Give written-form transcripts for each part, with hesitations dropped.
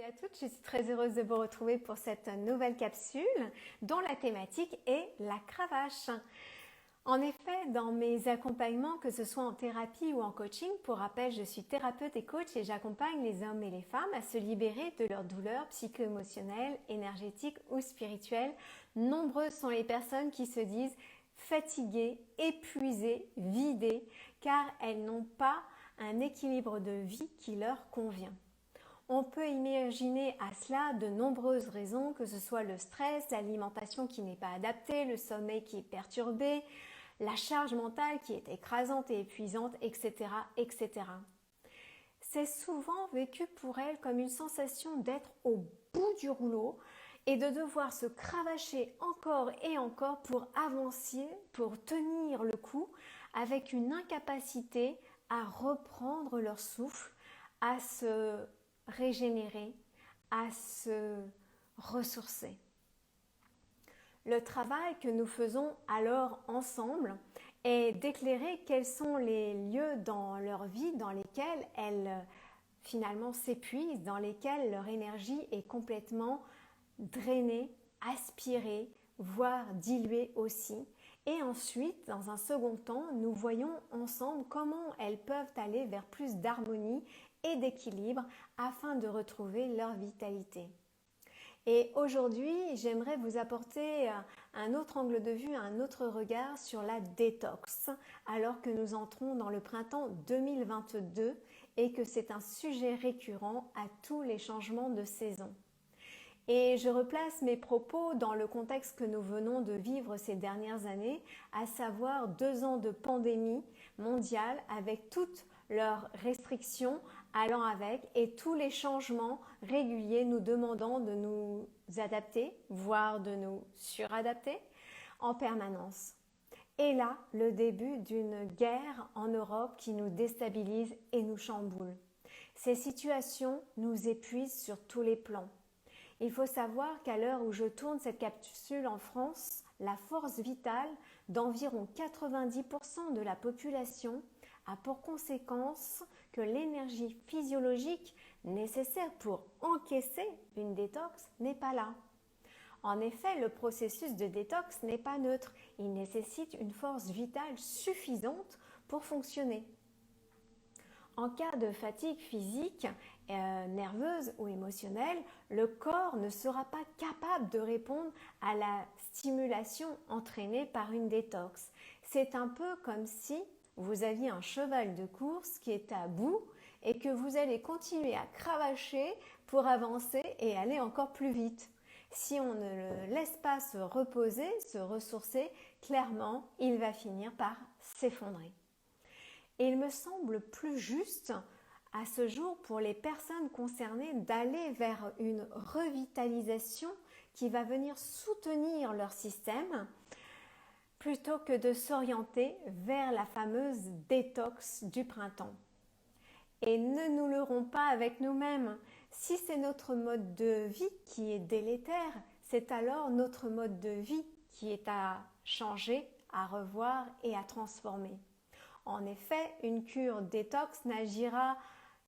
à toutes, je suis très heureuse de vous retrouver pour cette nouvelle capsule dont la thématique est la cravache. En effet, dans mes accompagnements, que ce soit en thérapie ou en coaching, pour rappel, je suis thérapeute et coach et j'accompagne les hommes et les femmes à se libérer de leurs douleurs psycho-émotionnelles, énergétiques ou spirituelles. Nombreuses sont les personnes qui se disent fatiguées, épuisées, vidées, car elles n'ont pas un équilibre de vie qui leur convient. On peut imaginer à cela de nombreuses raisons, que ce soit le stress, l'alimentation qui n'est pas adaptée, le sommeil qui est perturbé, la charge mentale qui est écrasante et épuisante, etc., etc. C'est souvent vécu pour elles comme une sensation d'être au bout du rouleau et de devoir se cravacher encore et encore pour avancer, pour tenir le coup, avec une incapacité à reprendre leur souffle, à se régénérer, à se ressourcer. Le travail que nous faisons alors ensemble est d'éclairer quels sont les lieux dans leur vie dans lesquels elles finalement s'épuisent, dans lesquels leur énergie est complètement drainée, aspirée, voire diluée aussi. Et ensuite, dans un second temps, nous voyons ensemble comment elles peuvent aller vers plus d'harmonie et d'équilibre afin de retrouver leur vitalité. Et aujourd'hui, j'aimerais vous apporter un autre angle de vue, un autre regard sur la détox, alors que nous entrons dans le printemps 2022 et que c'est un sujet récurrent à tous les changements de saison. Et je replace mes propos dans le contexte que nous venons de vivre ces dernières années, à savoir 2 ans de pandémie mondiale avec toutes leurs restrictions allant avec et tous les changements réguliers nous demandant de nous adapter, voire de nous suradapter en permanence. Et là, le début d'une guerre en Europe qui nous déstabilise et nous chamboule. Ces situations nous épuisent sur tous les plans. Il faut savoir qu'à l'heure où je tourne cette capsule en France, la force vitale d'environ 90% de la population a pour conséquence que l'énergie physiologique nécessaire pour encaisser une détox n'est pas là. En effet, le processus de détox n'est pas neutre. Il nécessite une force vitale suffisante pour fonctionner. En cas de fatigue physique, nerveuse ou émotionnelle, le corps ne sera pas capable de répondre à la stimulation entraînée par une détox. C'est un peu comme si vous aviez un cheval de course qui est à bout et que vous allez continuer à cravacher pour avancer et aller encore plus vite. Si on ne le laisse pas se reposer, se ressourcer, clairement, il va finir par s'effondrer. Et il me semble plus juste à ce jour pour les personnes concernées d'aller vers une revitalisation qui va venir soutenir leur système plutôt que de s'orienter vers la fameuse détox du printemps. Et ne nous leurrons pas avec nous-mêmes. Si c'est notre mode de vie qui est délétère, c'est alors notre mode de vie qui est à changer, à revoir et à transformer. En effet, une cure détox n'agira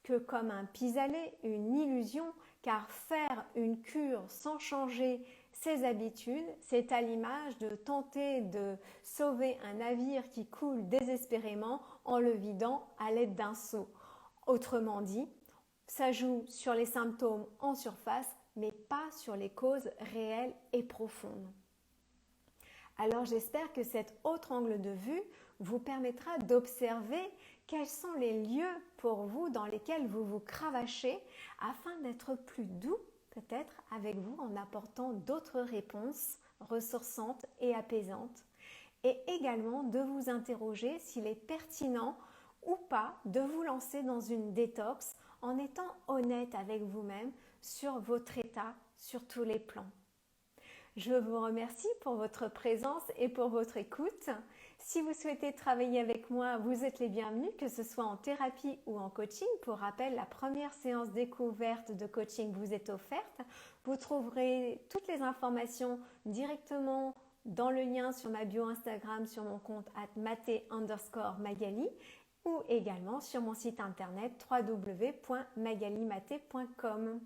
que comme un pis-aller, une illusion, car faire une cure sans changer ses habitudes, c'est à l'image de tenter de sauver un navire qui coule désespérément en le vidant à l'aide d'un seau. Autrement dit, ça joue sur les symptômes en surface, mais pas sur les causes réelles et profondes. Alors j'espère que cet autre angle de vue vous permettra d'observer quels sont les lieux pour vous dans lesquels vous vous cravachez afin d'être plus doux peut-être avec vous en apportant d'autres réponses ressourçantes et apaisantes et également de vous interroger s'il est pertinent ou pas de vous lancer dans une détox en étant honnête avec vous-même sur votre état sur tous les plans. Je vous remercie pour votre présence et pour votre écoute. Si vous souhaitez travailler avec moi, vous êtes les bienvenus, que ce soit en thérapie ou en coaching. Pour rappel, la première séance découverte de coaching vous est offerte. Vous trouverez toutes les informations directement dans le lien sur ma bio Instagram, sur mon compte @maté_magali ou également sur mon site internet www.magalimaté.com.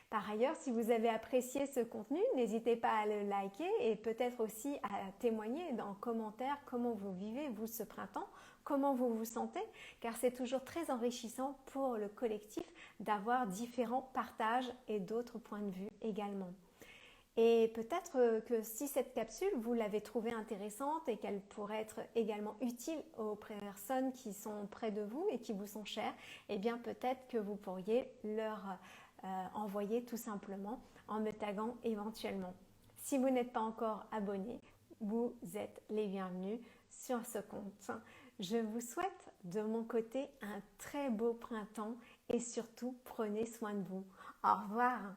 Par ailleurs, si vous avez apprécié ce contenu, n'hésitez pas à le liker et peut-être aussi à témoigner en commentaire comment vous vivez, vous, ce printemps, comment vous vous sentez, car c'est toujours très enrichissant pour le collectif d'avoir différents partages et d'autres points de vue également. Et peut-être que si cette capsule, vous l'avez trouvée intéressante et qu'elle pourrait être également utile aux personnes qui sont près de vous et qui vous sont chères, eh bien peut-être que vous pourriez leur envoyer tout simplement en me taguant éventuellement. Si vous n'êtes pas encore abonné, vous êtes les bienvenus sur ce compte. Je vous souhaite de mon côté un très beau printemps et surtout prenez soin de vous. Au revoir.